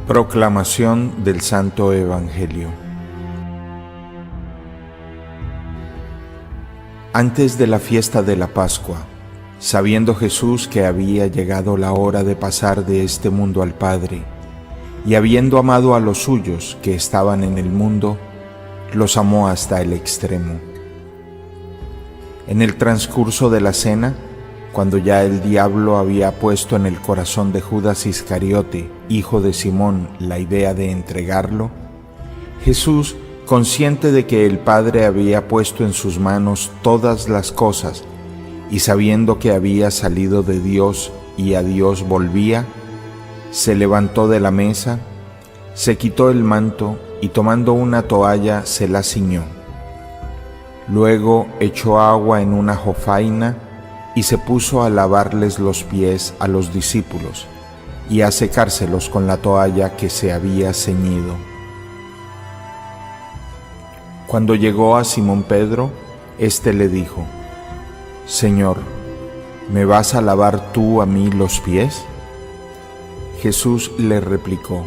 Proclamación del Santo Evangelio. Antes de la fiesta de la Pascua, sabiendo Jesús que había llegado la hora de pasar de este mundo al Padre, y habiendo amado a los suyos que estaban en el mundo, los amó hasta el extremo. En el transcurso de la cena, cuando ya el diablo había puesto en el corazón de Judas Iscariote, hijo de Simón, la idea de entregarlo, Jesús, consciente de que el Padre había puesto en sus manos todas las cosas, y sabiendo que había salido de Dios y a Dios volvía, se levantó de la mesa, se quitó el manto y tomando una toalla se la ciñó. Luego echó agua en una jofaina y se puso a lavarles los pies a los discípulos y a secárselos con la toalla que se había ceñido. Cuando llegó a Simón Pedro, éste le dijo: Señor, ¿me vas a lavar tú a mí los pies? Jesús le replicó: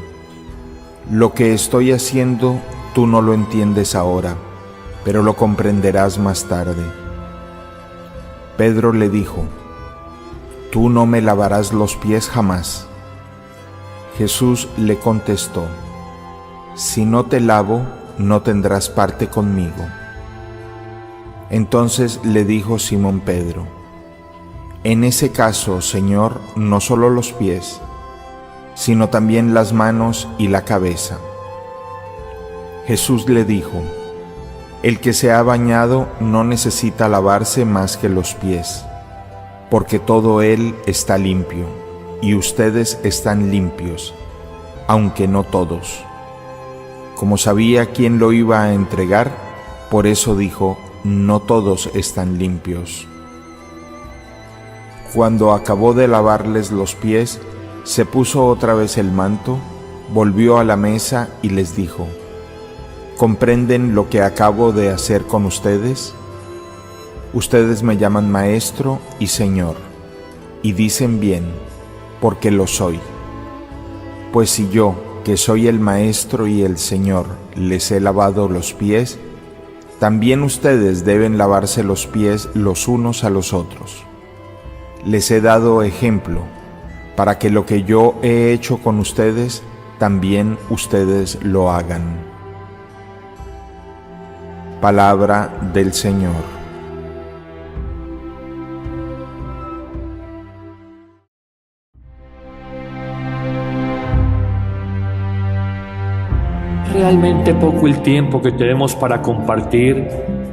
Lo que estoy haciendo tú no lo entiendes ahora, pero lo comprenderás más tarde. Pedro le dijo: Tú no me lavarás los pies jamás. Jesús le contestó: Si no te lavo, no tendrás parte conmigo. Entonces le dijo Simón Pedro: En ese caso, Señor, no solo los pies, sino también las manos y la cabeza. Jesús le dijo: El que se ha bañado no necesita lavarse más que los pies, porque todo él está limpio, y ustedes están limpios, aunque no todos. Como sabía quién lo iba a entregar, por eso dijo: No todos están limpios. Cuando acabó de lavarles los pies, se puso otra vez el manto, volvió a la mesa y les dijo: ¿Comprenden lo que acabo de hacer con ustedes? Ustedes me llaman Maestro y Señor, y dicen bien, porque lo soy. Pues si yo, que soy el Maestro y el Señor, les he lavado los pies, también ustedes deben lavarse los pies los unos a los otros. Les he dado ejemplo, para que lo que yo he hecho con ustedes, también ustedes lo hagan. Palabra del Señor. Realmente poco el tiempo que tenemos para compartir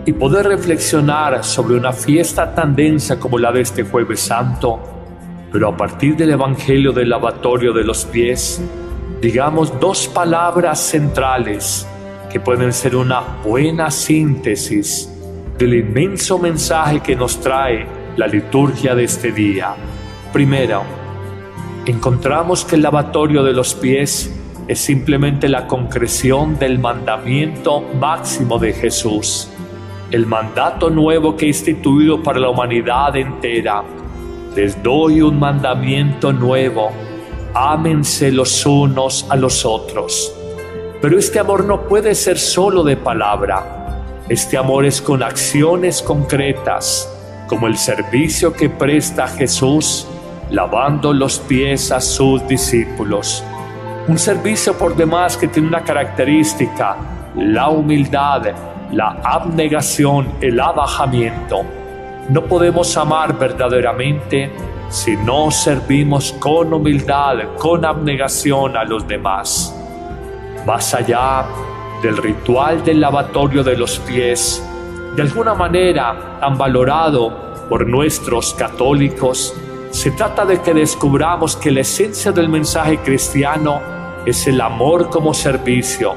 y poder reflexionar sobre una fiesta tan densa como la de este Jueves Santo, pero a partir del Evangelio del lavatorio de los pies, digamos dos palabras centrales que pueden ser una buena síntesis del inmenso mensaje que nos trae la liturgia de este día. Primero, encontramos que el lavatorio de los pies es simplemente la concreción del mandamiento máximo de Jesús, el mandato nuevo que he instituido para la humanidad entera. Les doy un mandamiento nuevo: ámense los unos a los otros. Pero este amor no puede ser solo de palabra. Este amor es con acciones concretas, como el servicio que presta Jesús lavando los pies a sus discípulos. Un servicio por demás que tiene una característica: la humildad, la abnegación, el abajamiento. No podemos amar verdaderamente si no servimos con humildad, con abnegación a los demás. Más allá del ritual del lavatorio de los pies, de alguna manera tan valorado por nuestros católicos, se trata de que descubramos que la esencia del mensaje cristiano es el amor como servicio,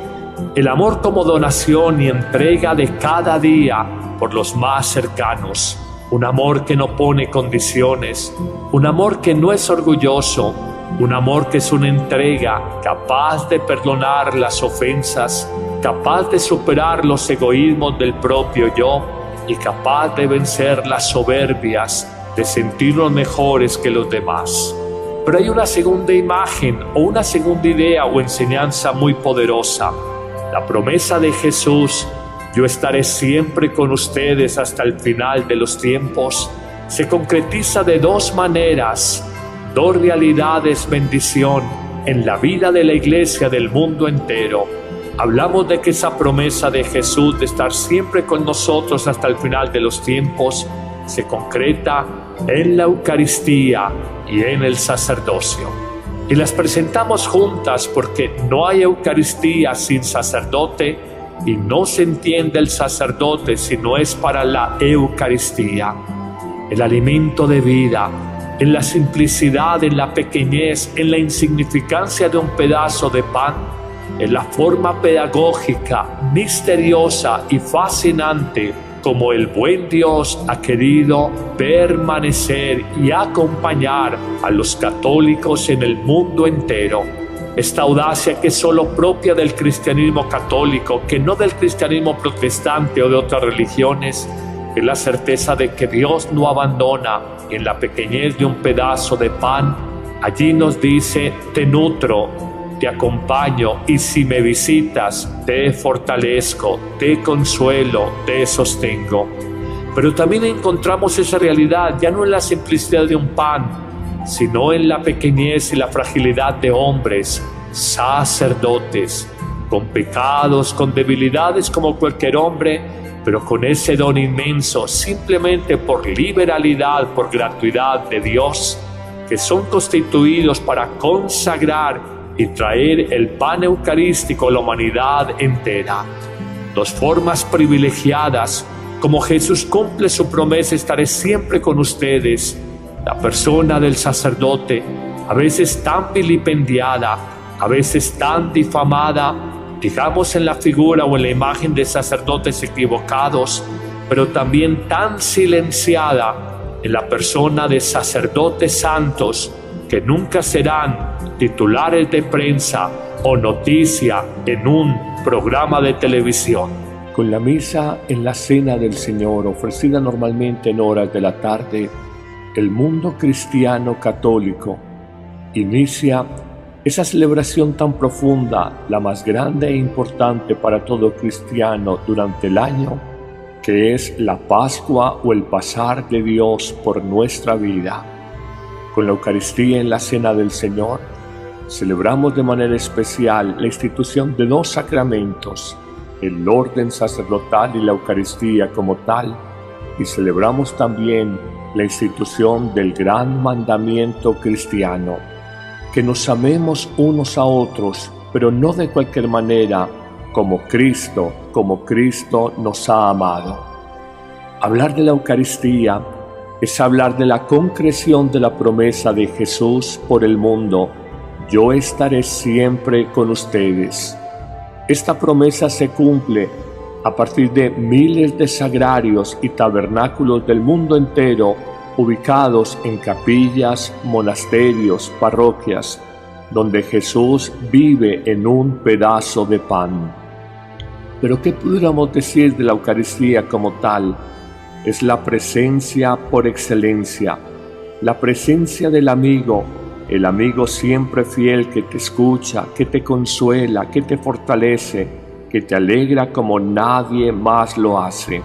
el amor como donación y entrega de cada día por los más cercanos. Un amor que no pone condiciones, un amor que no es orgulloso, un amor que es una entrega capaz de perdonar las ofensas, capaz de superar los egoísmos del propio yo y capaz de vencer las soberbias de sentirnos mejores que los demás. Pero hay una segunda imagen o una segunda idea o enseñanza muy poderosa. La promesa de Jesús, yo estaré siempre con ustedes hasta el final de los tiempos, se concretiza de dos maneras, dos realidades bendición en la vida de la iglesia del mundo entero. Hablamos de que esa promesa de Jesús de estar siempre con nosotros hasta el final de los tiempos se concreta en la Eucaristía y en el sacerdocio. Y las presentamos juntas porque no hay Eucaristía sin sacerdote y no se entiende el sacerdote si no es para la Eucaristía. El alimento de vida, en la simplicidad, en la pequeñez, en la insignificancia de un pedazo de pan, en la forma pedagógica, misteriosa y fascinante como el buen Dios ha querido permanecer y acompañar a los católicos en el mundo entero. Esta audacia que es solo propia del cristianismo católico, que no del cristianismo protestante o de otras religiones, es la certeza de que Dios no abandona y en la pequeñez de un pedazo de pan. Allí nos dice: te nutro, te acompaño y si me visitas, te fortalezco, te consuelo, te sostengo. Pero también encontramos esa realidad ya no en la simplicidad de un pan, sino en la pequeñez y la fragilidad de hombres, sacerdotes, con pecados, con debilidades como cualquier hombre, pero con ese don inmenso, simplemente por liberalidad, por gratuidad de Dios, que son constituidos para consagrar y traer el pan eucarístico a la humanidad entera. Dos formas privilegiadas, como Jesús cumple su promesa: estaré siempre con ustedes. La persona del sacerdote, a veces tan vilipendiada, a veces tan difamada, digamos en la figura o en la imagen de sacerdotes equivocados, pero también tan silenciada en la persona de sacerdotes santos que nunca serán titulares de prensa o noticia en un programa de televisión. Con la misa en la Cena del Señor, ofrecida normalmente en horas de la tarde, el mundo cristiano católico inicia esa celebración tan profunda, la más grande e importante para todo cristiano durante el año, que es la Pascua o el pasar de Dios por nuestra vida. Con la Eucaristía en la Cena del Señor, celebramos de manera especial la institución de dos sacramentos, el orden sacerdotal y la Eucaristía como tal, y celebramos también la institución del gran mandamiento cristiano, que nos amemos unos a otros, pero no de cualquier manera, como Cristo nos ha amado. Hablar de la Eucaristía es hablar de la concreción de la promesa de Jesús por el mundo: yo estaré siempre con ustedes. Esta promesa se cumple a partir de miles de sagrarios y tabernáculos del mundo entero, ubicados en capillas, monasterios, parroquias, donde Jesús vive en un pedazo de pan. Pero ¿qué pudiéramos decir de la Eucaristía como tal? Es la presencia por excelencia, la presencia del amigo, el amigo siempre fiel que te escucha, que te consuela, que te fortalece, que te alegra como nadie más lo hace.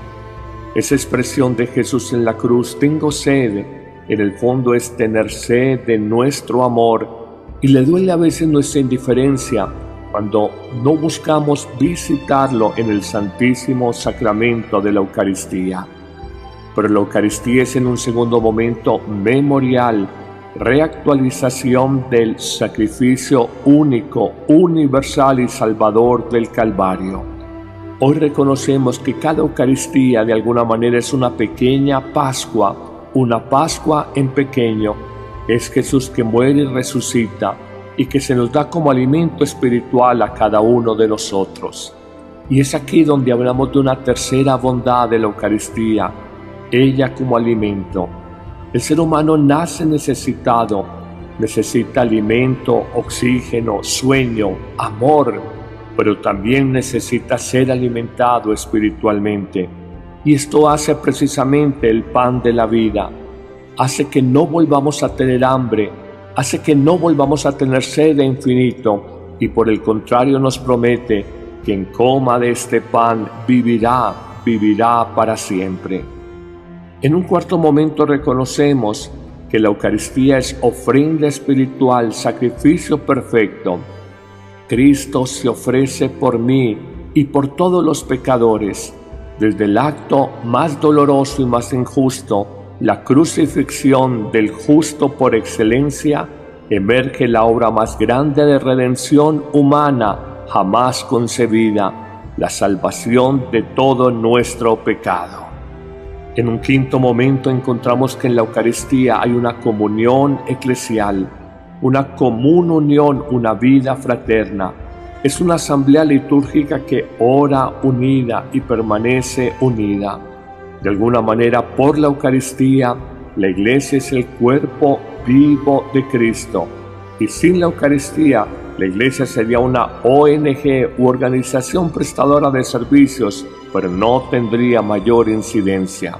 Esa expresión de Jesús en la cruz, tengo sed, en el fondo es tener sed de nuestro amor, y le duele a veces nuestra indiferencia cuando no buscamos visitarlo en el Santísimo Sacramento de la Eucaristía. Pero la Eucaristía es en un segundo momento memorial, reactualización del sacrificio único, universal y salvador del Calvario. Hoy reconocemos que cada Eucaristía de alguna manera es una pequeña Pascua, una Pascua en pequeño. Es Jesús que muere y resucita y que se nos da como alimento espiritual a cada uno de nosotros. Y es aquí donde hablamos de una tercera bondad de la Eucaristía, ella como alimento. El ser humano nace necesitado, necesita alimento, oxígeno, sueño, amor, pero también necesita ser alimentado espiritualmente. Y esto hace precisamente el pan de la vida, hace que no volvamos a tener hambre, hace que no volvamos a tener sed de infinito y por el contrario nos promete: quien coma de este pan vivirá para siempre. En un cuarto momento reconocemos que la Eucaristía es ofrenda espiritual, sacrificio perfecto. Cristo se ofrece por mí y por todos los pecadores. Desde el acto más doloroso y más injusto, la crucifixión del justo por excelencia, emerge la obra más grande de redención humana jamás concebida, la salvación de todo nuestro pecado. En un quinto momento encontramos que en la Eucaristía hay una comunión eclesial, una común unión, una vida fraterna. Es una asamblea litúrgica que ora unida y permanece unida. De alguna manera, por la Eucaristía, la Iglesia es el cuerpo vivo de Cristo. Y sin la Eucaristía, la Iglesia sería una ONG u organización prestadora de servicios, pero no tendría mayor incidencia.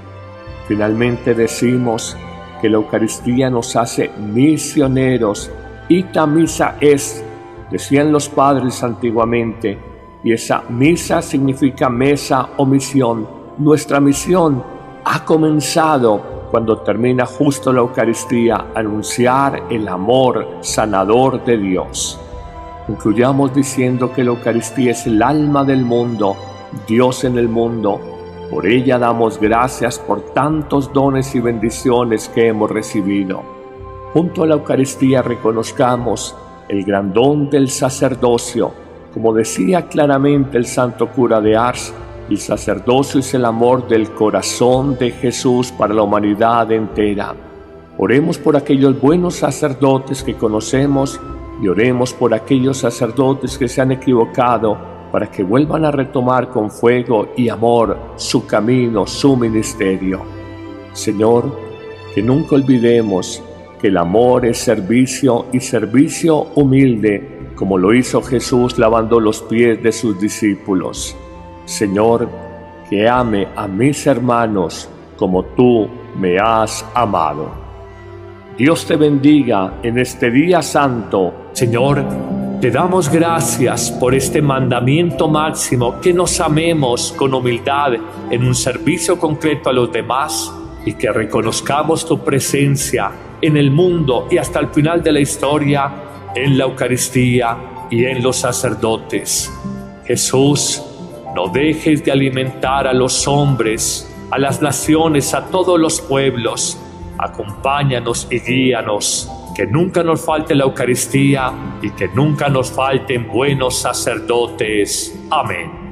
Finalmente decimos que la Eucaristía nos hace misioneros. Ita missa est, decían los padres antiguamente, y esa misa significa mesa o misión. Nuestra misión ha comenzado cuando termina justo la Eucaristía, anunciar el amor sanador de Dios. Concluyamos diciendo que la Eucaristía es el alma del mundo, Dios en el mundo. Por ella damos gracias por tantos dones y bendiciones que hemos recibido. Junto a la Eucaristía reconozcamos el gran don del sacerdocio. Como decía claramente el santo cura de Ars, el sacerdocio es el amor del corazón de Jesús para la humanidad entera. Oremos por aquellos buenos sacerdotes que conocemos y oremos por aquellos sacerdotes que se han equivocado para que vuelvan a retomar con fuego y amor su camino, su ministerio. Señor, que nunca olvidemos que el amor es servicio y servicio humilde, como lo hizo Jesús lavando los pies de sus discípulos. Señor, que ame a mis hermanos como tú me has amado. Dios te bendiga en este día santo. Señor, te damos gracias por este mandamiento máximo, que nos amemos con humildad en un servicio concreto a los demás y que reconozcamos tu presencia en el mundo y hasta el final de la historia, en la Eucaristía y en los sacerdotes. Jesús, no dejes de alimentar a los hombres, a las naciones, a todos los pueblos. Acompáñanos y guíanos. Que nunca nos falte la Eucaristía y que nunca nos falten buenos sacerdotes. Amén.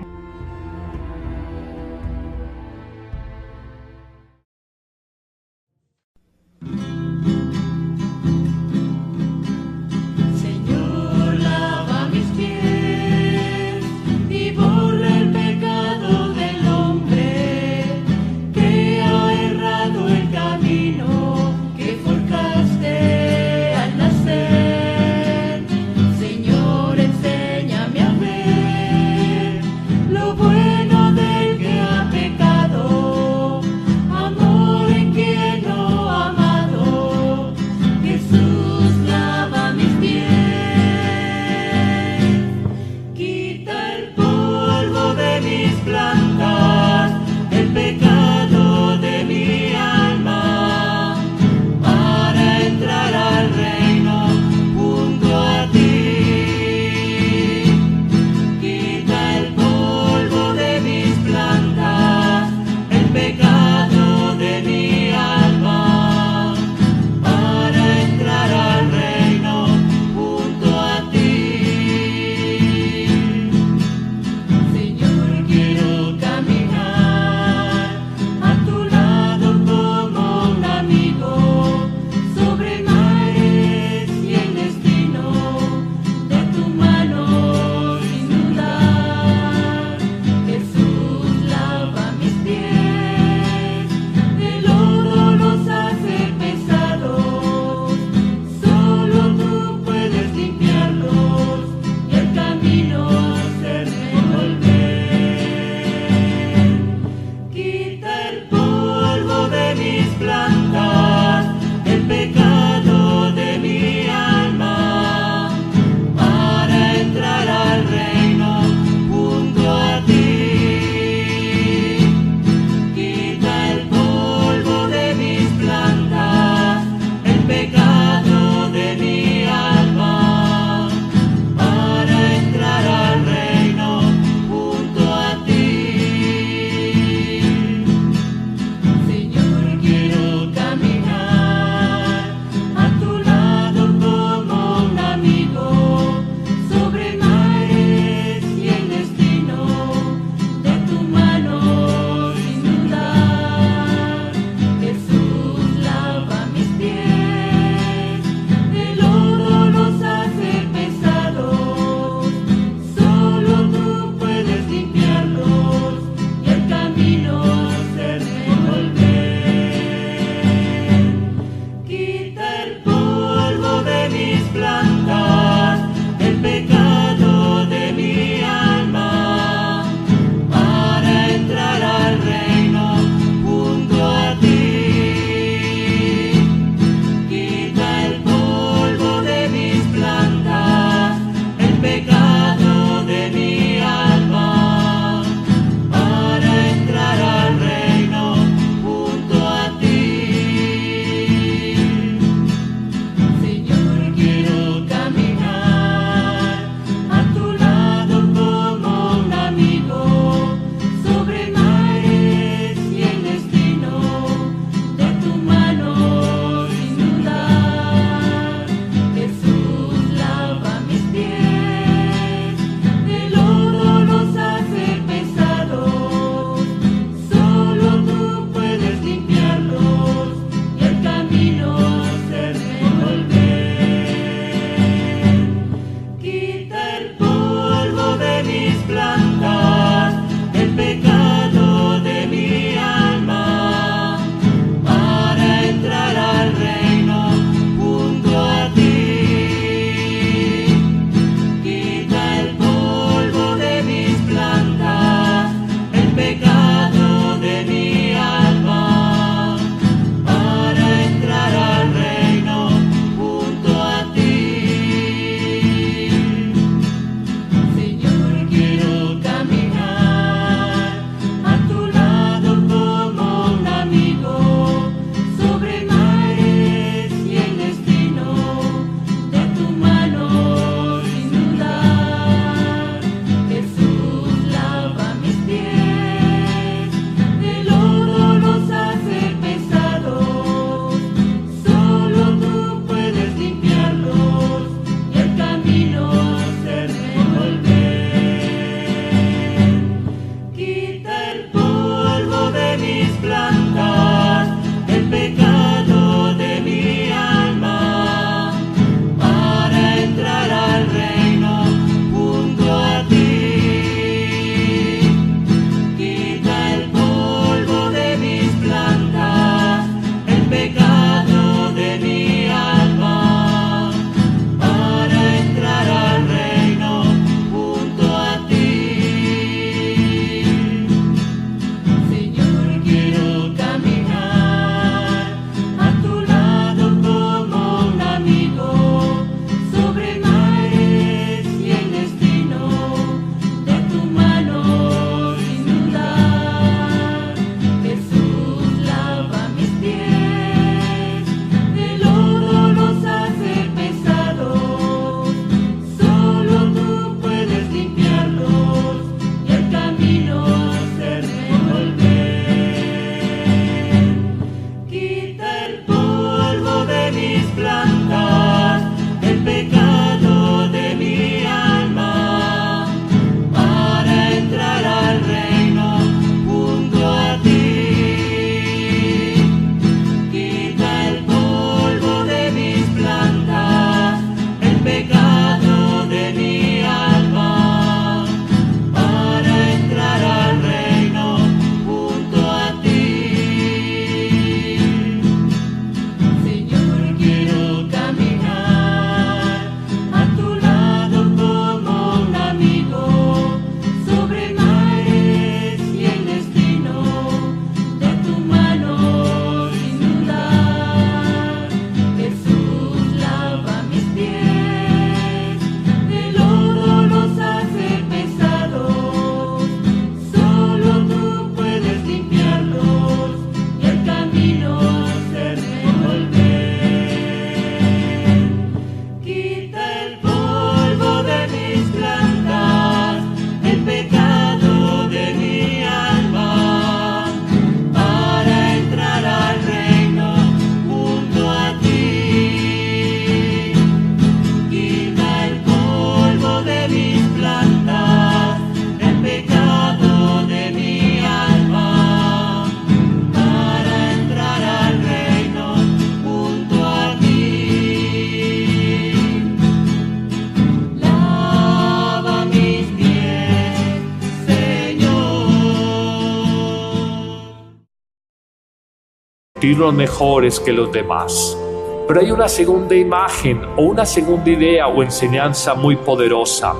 sentirnos mejores que los demás. Pero hay una segunda imagen o una segunda idea o enseñanza muy poderosa.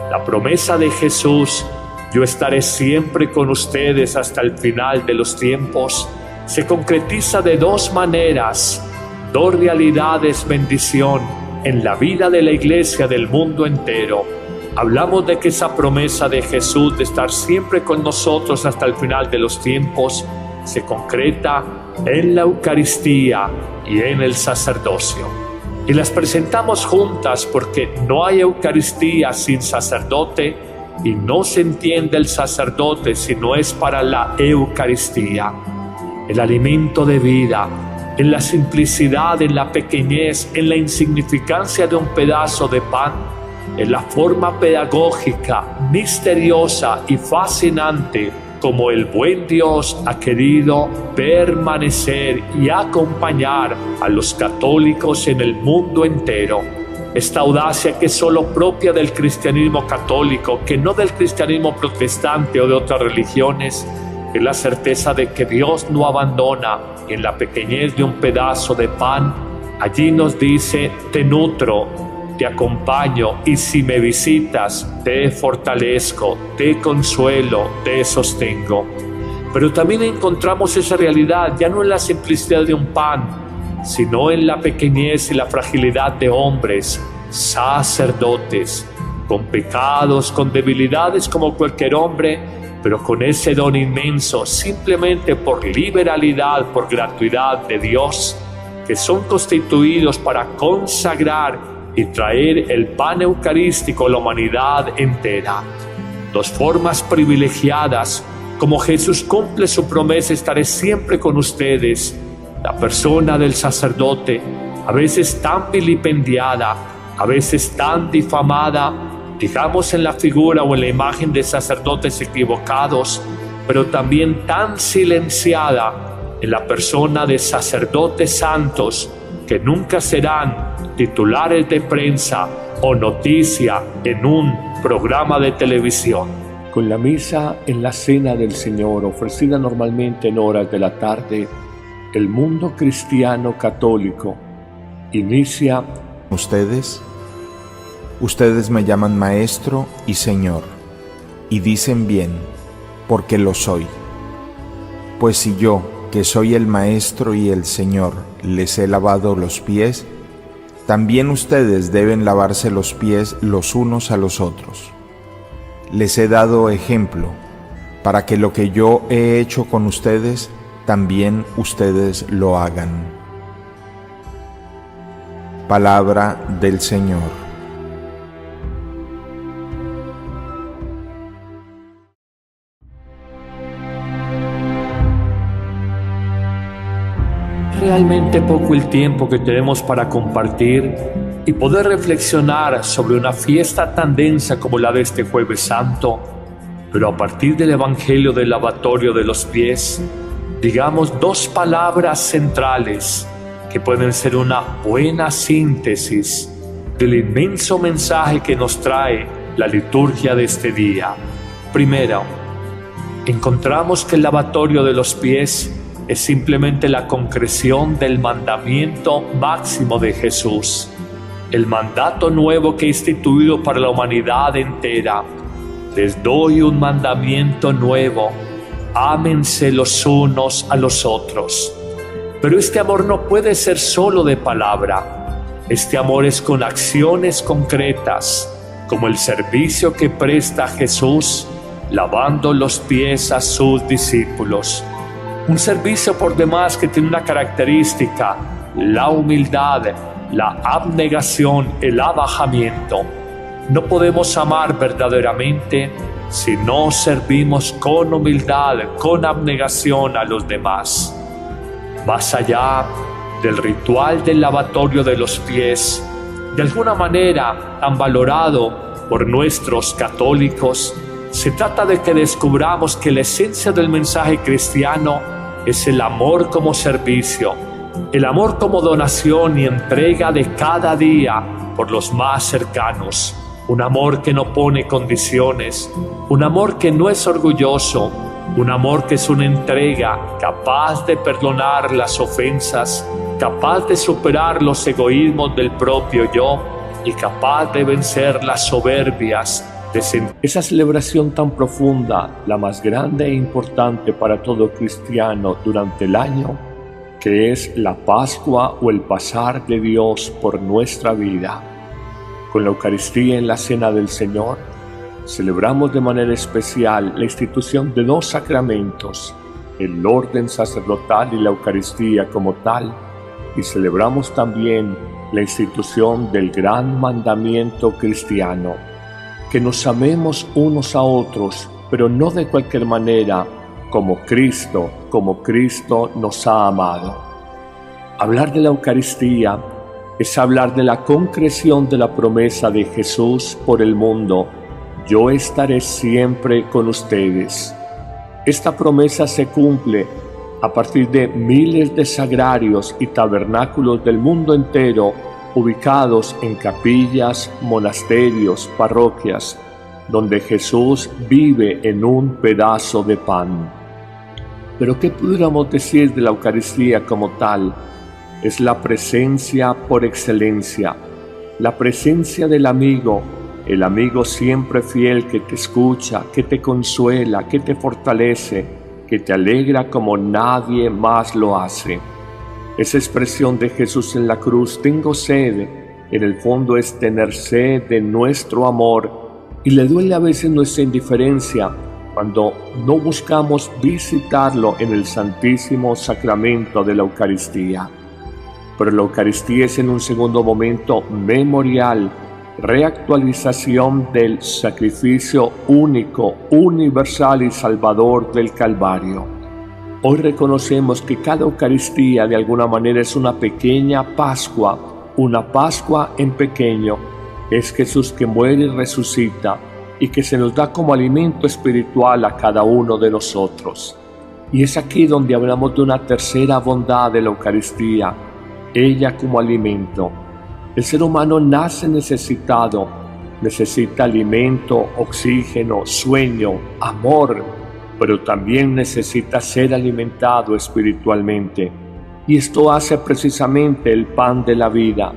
La promesa de Jesús, yo estaré siempre con ustedes hasta el final de los tiempos, se concretiza de dos maneras, dos realidades bendición en la vida de la iglesia del mundo entero. Hablamos de que esa promesa de Jesús de estar siempre con nosotros hasta el final de los tiempos se concreta en la Eucaristía y en el sacerdocio. Y las presentamos juntas porque no hay Eucaristía sin sacerdote y no se entiende el sacerdote si no es para la Eucaristía. El alimento de vida, en la simplicidad, en la pequeñez, en la insignificancia de un pedazo de pan, en la forma pedagógica, misteriosa y fascinante como el buen Dios ha querido permanecer y acompañar a los católicos en el mundo entero. Esta audacia que es solo propia del cristianismo católico, que no del cristianismo protestante o de otras religiones, es la certeza de que Dios no abandona en la pequeñez de un pedazo de pan. Allí nos dice, te nutro, te acompaño y si me visitas, te fortalezco, te consuelo, te sostengo. Pero también encontramos esa realidad ya no en la simplicidad de un pan, sino en la pequeñez y la fragilidad de hombres, sacerdotes, con pecados, con debilidades como cualquier hombre, pero con ese don inmenso, simplemente por liberalidad, por gratuidad de Dios, que son constituidos para consagrar y traer el pan eucarístico a la humanidad entera. Dos formas privilegiadas, como Jesús cumple su promesa, estaré siempre con ustedes. La persona del sacerdote, a veces tan vilipendiada, a veces tan difamada, digamos en la figura o en la imagen de sacerdotes equivocados, pero también tan silenciada en la persona de sacerdotes santos que nunca serán titulares de prensa o noticia en un programa de televisión. Con la misa en la Cena del Señor, ofrecida normalmente en horas de la tarde, el mundo cristiano católico inicia: Ustedes me llaman Maestro y Señor, y dicen bien, porque lo soy. Pues si yo, que soy el Maestro y el Señor, les he lavado los pies, también ustedes deben lavarse los pies los unos a los otros. Les he dado ejemplo, para que lo que yo he hecho con ustedes, también ustedes lo hagan. Palabra del Señor. Realmente poco el tiempo que tenemos para compartir y poder reflexionar sobre una fiesta tan densa como la de este Jueves Santo, pero a partir del Evangelio del lavatorio de los pies, digamos dos palabras centrales que pueden ser una buena síntesis del inmenso mensaje que nos trae la liturgia de este día. Primero, encontramos que el lavatorio de los pies es simplemente la concreción del mandamiento máximo de Jesús, el mandato nuevo que he instituido para la humanidad entera. Les doy un mandamiento nuevo: ámense los unos a los otros. Pero este amor no puede ser solo de palabra. Este amor es con acciones concretas, como el servicio que presta Jesús lavando los pies a sus discípulos. Un servicio por demás que tiene una característica: la humildad, la abnegación, el abajamiento. No podemos amar verdaderamente si no servimos con humildad, con abnegación a los demás. Más allá del ritual del lavatorio de los pies, de alguna manera tan valorado por nuestros católicos, se trata de que descubramos que la esencia del mensaje cristiano es el amor como servicio, el amor como donación y entrega de cada día por los más cercanos. Un amor que no pone condiciones, un amor que no es orgulloso, Un amor que es una entrega capaz de perdonar las ofensas, capaz de superar los egoísmos del propio yo y capaz de vencer las soberbias. Esa celebración tan profunda, la más grande e importante para todo cristiano durante el año, que es la Pascua o el pasar de Dios por nuestra vida. Con la Eucaristía en la Cena del Señor, celebramos de manera especial la institución de dos sacramentos, el orden sacerdotal y la Eucaristía como tal, y celebramos también la institución del gran mandamiento cristiano, que nos amemos unos a otros, pero no de cualquier manera, como Cristo nos ha amado. Hablar de la Eucaristía es hablar de la concreción de la promesa de Jesús por el mundo: yo estaré siempre con ustedes. Esta promesa se cumple a partir de miles de sagrarios y tabernáculos del mundo entero, ubicados en capillas, monasterios, parroquias, donde Jesús vive en un pedazo de pan. Pero ¿qué pudiéramos decir de la Eucaristía como tal? Es la presencia por excelencia, la presencia del amigo, el amigo siempre fiel que te escucha, que te consuela, que te fortalece, que te alegra como nadie más lo hace. Esa expresión de Jesús en la cruz, tengo sed, en el fondo es tener sed de nuestro amor, y le duele a veces nuestra indiferencia cuando no buscamos visitarlo en el Santísimo Sacramento de la Eucaristía. Pero la Eucaristía es en un segundo momento memorial, reactualización del sacrificio único, universal y salvador del Calvario. Hoy reconocemos que cada Eucaristía de alguna manera es una pequeña Pascua, una Pascua en pequeño. Es Jesús que muere y resucita y que se nos da como alimento espiritual a cada uno de nosotros. Y es aquí donde hablamos de una tercera bondad de la Eucaristía, ella como alimento. El ser humano nace necesitado, necesita alimento, oxígeno, sueño, amor, pero también necesita ser alimentado espiritualmente. Y esto hace precisamente el pan de la vida,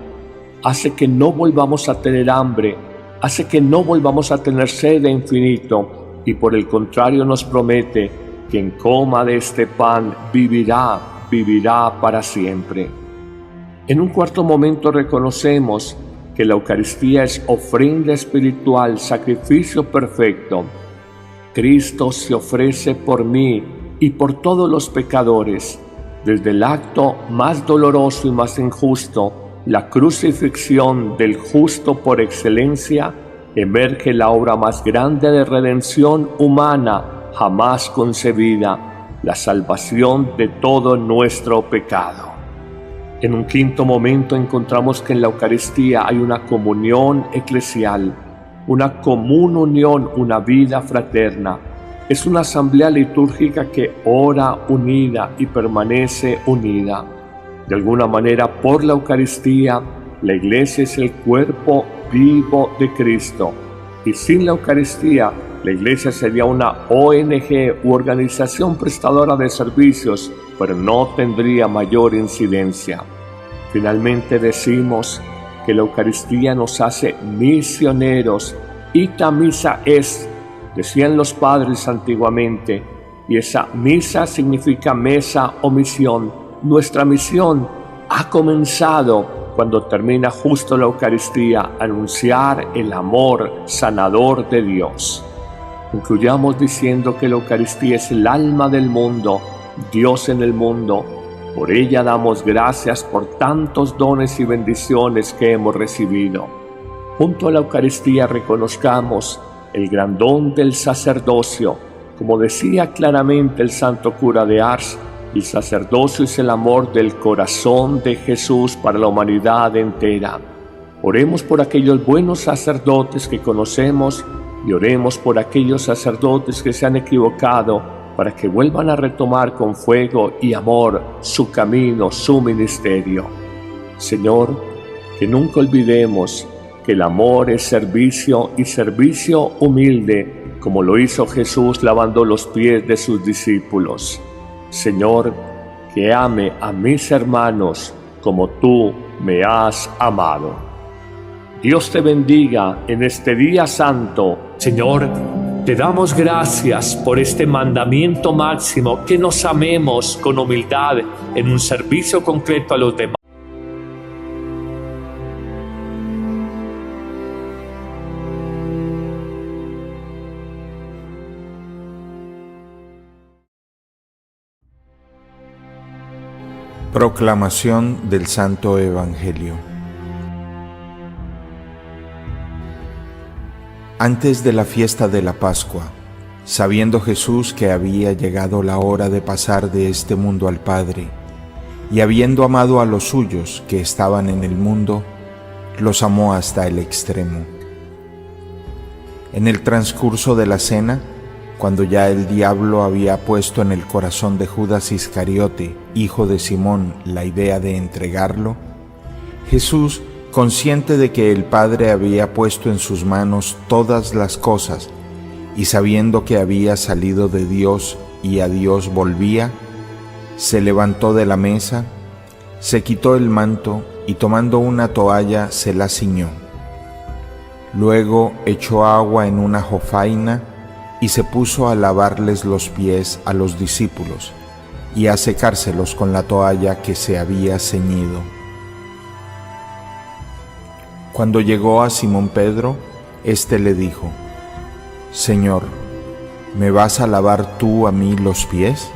hace que no volvamos a tener hambre, hace que no volvamos a tener sed de infinito, y por el contrario nos promete: quien coma de este pan vivirá para siempre. En un cuarto momento reconocemos que la Eucaristía es ofrenda espiritual, sacrificio perfecto. Cristo se ofrece por mí y por todos los pecadores. Desde el acto más doloroso y más injusto, la crucifixión del justo por excelencia, emerge la obra más grande de redención humana jamás concebida, la salvación de todo nuestro pecado. En un quinto momento encontramos que en la Eucaristía hay una comunión eclesial, una común unión, una vida fraterna. Es una asamblea litúrgica que ora unida y permanece unida. De alguna manera, por la Eucaristía, la Iglesia es el cuerpo vivo de Cristo. Y sin la Eucaristía, la Iglesia sería una ONG u organización prestadora de servicios, pero no tendría mayor incidencia. Finalmente decimos que la Eucaristía nos hace misioneros. Ita missa est, decían los padres antiguamente, y esa misa significa mesa o misión. Nuestra misión ha comenzado cuando termina justo la Eucaristía, anunciar el amor sanador de Dios. Concluyamos diciendo que la Eucaristía es el alma del mundo, Dios en el mundo. Por ella damos gracias por tantos dones y bendiciones que hemos recibido. Junto a la Eucaristía reconozcamos el gran don del sacerdocio. Como decía claramente el santo cura de Ars, el sacerdocio es el amor del corazón de Jesús para la humanidad entera. Oremos por aquellos buenos sacerdotes que conocemos y oremos por aquellos sacerdotes que se han equivocado, para que vuelvan a retomar con fuego y amor su camino, su ministerio. Señor, que nunca olvidemos que el amor es servicio y servicio humilde como lo hizo Jesús lavando los pies de sus discípulos. Señor, que ame a mis hermanos como tú me has amado. Dios te bendiga en este día santo. Señor, te damos gracias por este mandamiento máximo, que nos amemos con humildad en un servicio concreto a los demás. Proclamación del Santo Evangelio. Antes de la fiesta de la Pascua, sabiendo Jesús que había llegado la hora de pasar de este mundo al Padre, y habiendo amado a los suyos que estaban en el mundo, los amó hasta el extremo. En el transcurso de la cena, cuando ya el diablo había puesto en el corazón de Judas Iscariote, hijo de Simón, la idea de entregarlo, Jesús, consciente de que el Padre había puesto en sus manos todas las cosas, y sabiendo que había salido de Dios y a Dios volvía, se levantó de la mesa, se quitó el manto y tomando una toalla se la ciñó. Luego echó agua en una jofaina y se puso a lavarles los pies a los discípulos y a secárselos con la toalla que se había ceñido. Cuando llegó a Simón Pedro, éste le dijo: Señor, ¿me vas a lavar tú a mí los pies?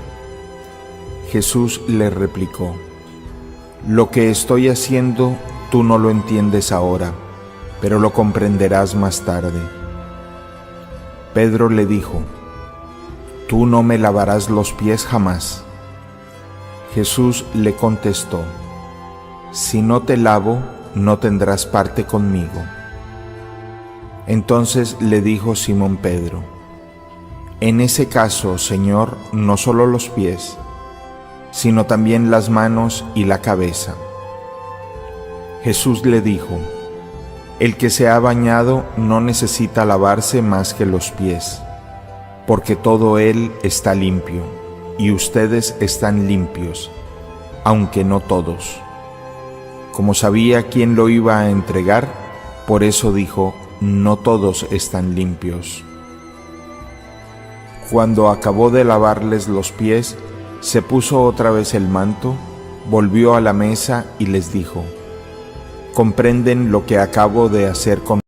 Jesús le replicó: Lo que estoy haciendo tú no lo entiendes ahora, pero lo comprenderás más tarde. Pedro le dijo: Tú no me lavarás los pies jamás. Jesús le contestó: Si no te lavo, no tendrás parte conmigo. Entonces le dijo Simón Pedro: En ese caso, Señor, no solo los pies, sino también las manos y la cabeza. Jesús le dijo: El que se ha bañado no necesita lavarse más que los pies, porque todo él está limpio, y ustedes están limpios, aunque no todos. Como sabía quién lo iba a entregar, por eso dijo: No todos están limpios. Cuando acabó de lavarles los pies, se puso otra vez el manto, volvió a la mesa y les dijo: ¿Comprenden lo que acabo de hacer con